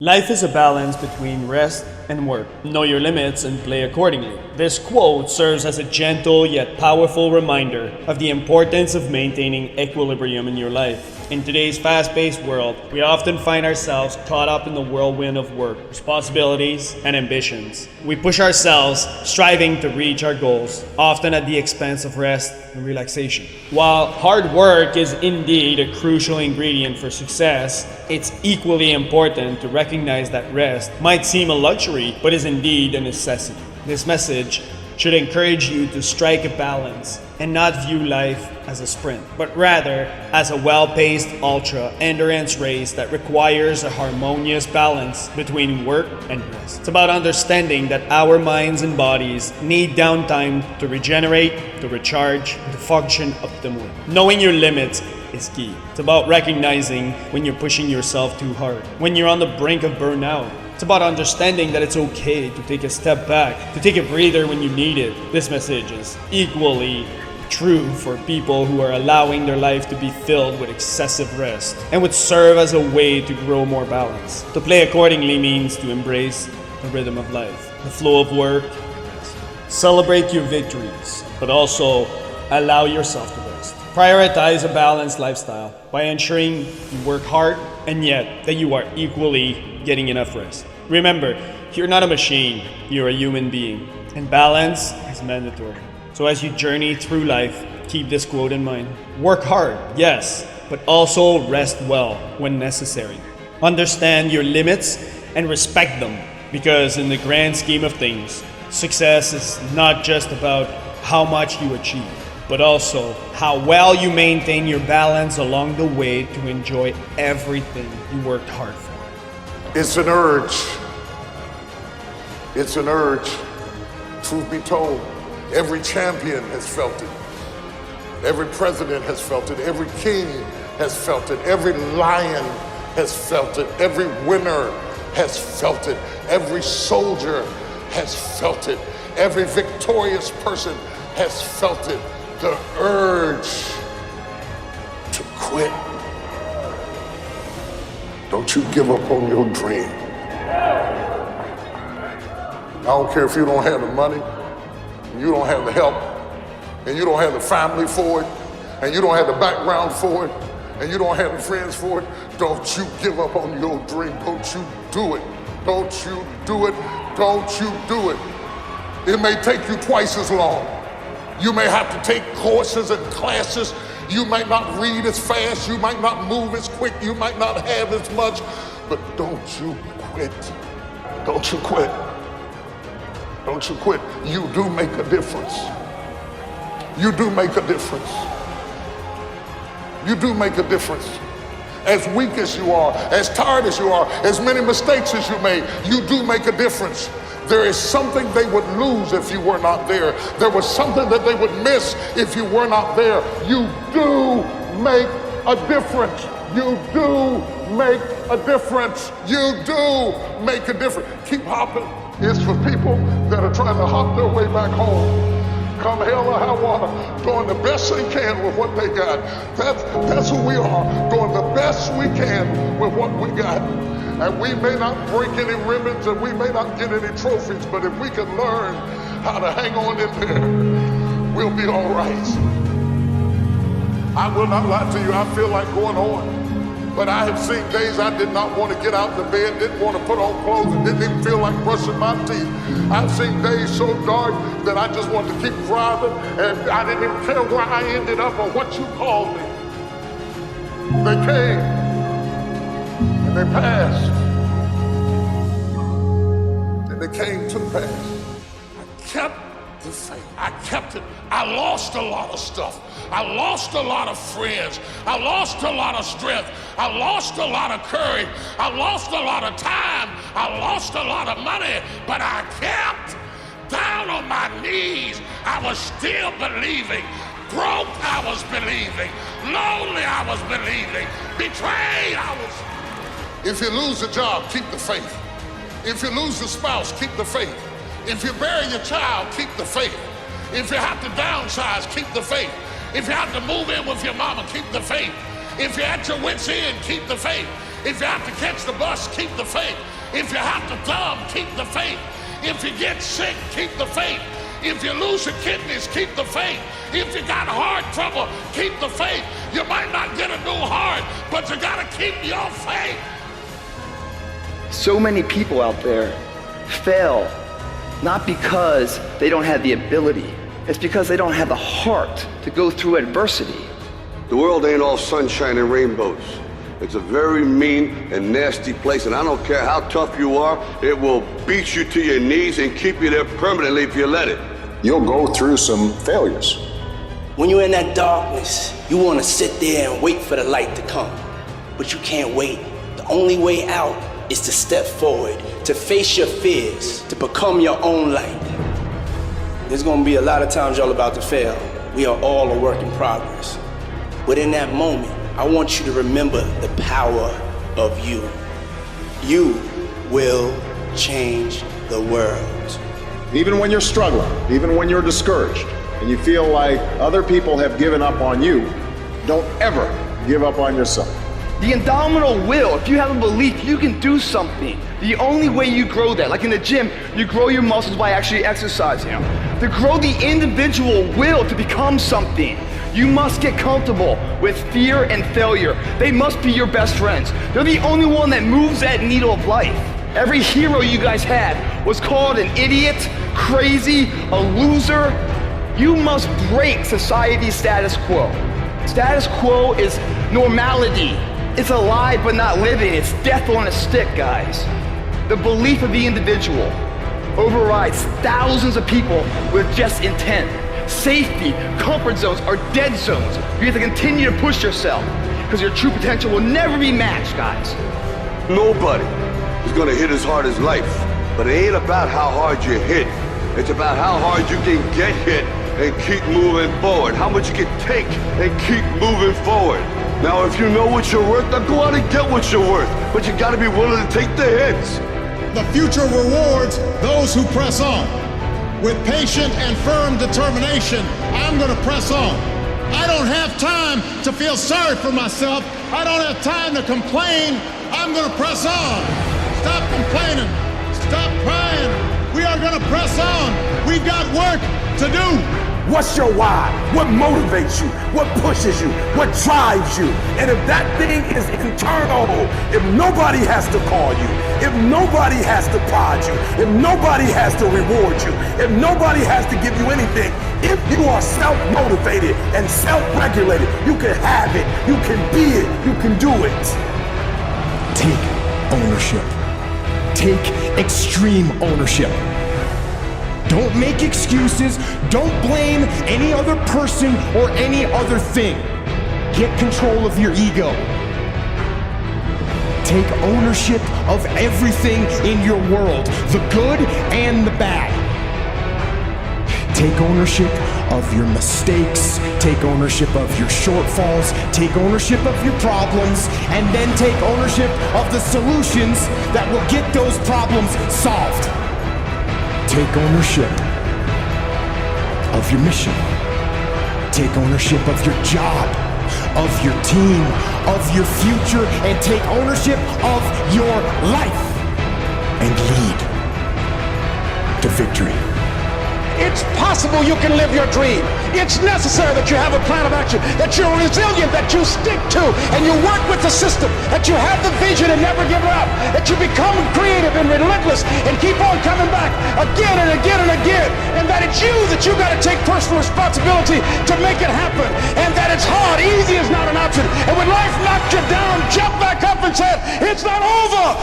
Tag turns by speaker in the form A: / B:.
A: Life is a balance between rest and work. Know your limits and play accordingly. This quote serves as a gentle yet powerful reminder of the importance of maintaining equilibrium in your life. In today's fast-paced world, we often find ourselves caught up in the whirlwind of work, responsibilities, and ambitions. We push ourselves, striving to reach our goals, often at the expense of rest and relaxation. While hard work is indeed a crucial ingredient for success, it's equally important to recognize that rest might seem a luxury, but is indeed a necessity. This message should encourage you to strike a balance and not view life as a sprint, but rather as a well-paced ultra-endurance race that requires a harmonious balance between work and rest. It's about understanding that our minds and bodies need downtime to regenerate, to recharge, and to function optimally. Knowing your limits is key. It's about recognizing when you're pushing yourself too hard, when you're on the brink of burnout. It's about understanding that it's okay to take a step back, to take a breather when you need it. This message is equally true for people who are allowing their life to be filled with excessive rest and would serve as a way to grow more balance. To play accordingly means to embrace the rhythm of life, the flow of work. Celebrate your victories, but also allow yourself to rest. Prioritize a balanced lifestyle by ensuring you work hard and yet that you are equally getting enough rest. Remember, you're not a machine, you're a human being, and balance is mandatory. So as you journey through life, keep this quote in mind. Work hard, yes, but also rest well when necessary. Understand your limits and respect them, because in the grand scheme of things, success is not just about how much you achieve, but also how well you maintain your balance along the way to enjoy everything you worked hard for.
B: It's an urge. It's an urge. Truth be told, every champion has felt it. Every president has felt it. Every king has felt it. Every lion has felt it. Every winner has felt it. Every soldier has felt it. Every victorious person has felt it. The urge to quit. Don't you give up on your dream. I don't care if you don't have the money, you don't have the help, and you don't have the family for it, and you don't have the background for it, and you don't have the friends for it. Don't you give up on your dream. Don't you do it. Don't you do it. Don't you do it. It may take you twice as long. You may have to take courses and classes. You might not read as fast. You might not move as quick. You might not have as much. But don't you quit. Don't you quit. Don't you quit. You do make a difference. You do make a difference. You do make a difference. As weak as you are, as tired as you are, as many mistakes as you made, you do make a difference. There is something they would lose if you were not there. There was something that they would miss if you were not there. You do make a difference. You do make a difference. You do make a difference. Keep hopping. It's for people that are trying to hop their way back home. Come hell or high water, doing the best they can with what they got. That's who we are, doing the best we can with what we got. And we may not break any ribbons and we may not get any trophies, but if we can learn how to hang on in there, we'll be all right. I will not lie to you, I feel like going on. But I have seen days I did not want to get out of bed, didn't want to put on clothes, and didn't even feel like brushing my teeth. I've seen days so dark that I just wanted to keep driving, and I didn't even care where I ended up or what you called me. They came, and they passed, and they came to pass. I kept the faith. I kept it. I lost a lot of stuff. I lost a lot of friends. I lost a lot of strength. I lost a lot of courage. I lost a lot of time. I lost a lot of money, but I kept down on my knees. I was still believing. Broke, I was believing. Lonely, I was believing. Betrayed, I was. If you lose a job, keep the faith. If you lose a spouse, keep the faith. If you bury your child, keep the faith. If you have to downsize, keep the faith. If you have to move in with your mama, keep the faith. If you're at your wit's end, keep the faith. If you have to catch the bus, keep the faith. If you have to thumb, keep the faith. If you get sick, keep the faith. If you lose your kidneys, keep the faith. If you got heart trouble, keep the faith. You might not get a new heart, but you gotta keep your faith.
C: So many people out there fail, not because they don't have the ability. It's because they don't have the heart to go through adversity.
D: The world ain't all sunshine and rainbows. It's a very mean and nasty place, and I don't care how tough you are, it will beat you to your knees and keep you there permanently if you let it.
E: You'll go through some failures.
F: When you're in that darkness, you want to sit there and wait for the light to come. But you can't wait. The only way out is to step forward, to face your fears, to become your own light. There's going to be a lot of times y'all about to fail. We are all a work in progress. But in that moment, I want you to remember the power of you. You will change the world.
E: Even when you're struggling, even when you're discouraged, and you feel like other people have given up on you, don't ever give up on yourself.
C: The indomitable will, if you have a belief you can do something, the only way you grow that, like in the gym, you grow your muscles by actually exercising them. To grow the individual will to become something, you must get comfortable with fear and failure. They must be your best friends. They're the only one that moves that needle of life. Every hero you guys had was called an idiot, crazy, a loser. You must break society's status quo. Status quo is normality. It's alive but not living. It's death on a stick, guys. The belief of the individual overrides thousands of people with just intent. Safety, comfort zones are dead zones. You have to continue to push yourself because your true potential will never be matched, guys.
D: Nobody is gonna hit as hard as life, but it ain't about how hard you hit. It's about how hard you can get hit and keep moving forward. How much you can take and keep moving forward. Now, if you know what you're worth, then go out and get what you're worth. But you gotta be willing to take the hits.
G: The future rewards those who press on. With patient and firm determination, I'm gonna press on. I don't have time to feel sorry for myself. I don't have time to complain. I'm gonna press on. Stop complaining. Stop crying. We are gonna press on. We've got work to do.
H: What's your why? What motivates you? What pushes you? What drives you? And if that thing is internal, if nobody has to call you, if nobody has to prod you, if nobody has to reward you, if nobody has to give you anything, if you are self-motivated and self-regulated, you can have it, you can be it, you can do it.
I: Take ownership. Take extreme ownership. Don't make excuses. Don't blame any other person or any other thing. Get control of your ego. Take ownership of everything in your world, the good and the bad. Take ownership of your mistakes. Take ownership of your shortfalls. Take ownership of your problems. And then take ownership of the solutions that will get those problems solved. Take ownership of your mission. Take ownership of your job, of your team, of your future, and take ownership of your life. And lead to victory.
G: It's possible you can live your dream. It's necessary that you have a plan of action, that you're resilient, that you stick to, and you work with the system, that you have the vision and never give up, that you become creative and relentless and keep on coming back again and again and again, and that it's you that you got to take personal responsibility to make it happen, and that it's hard, easy is not an option, and when life knocks you down, jump back up and say, it's not over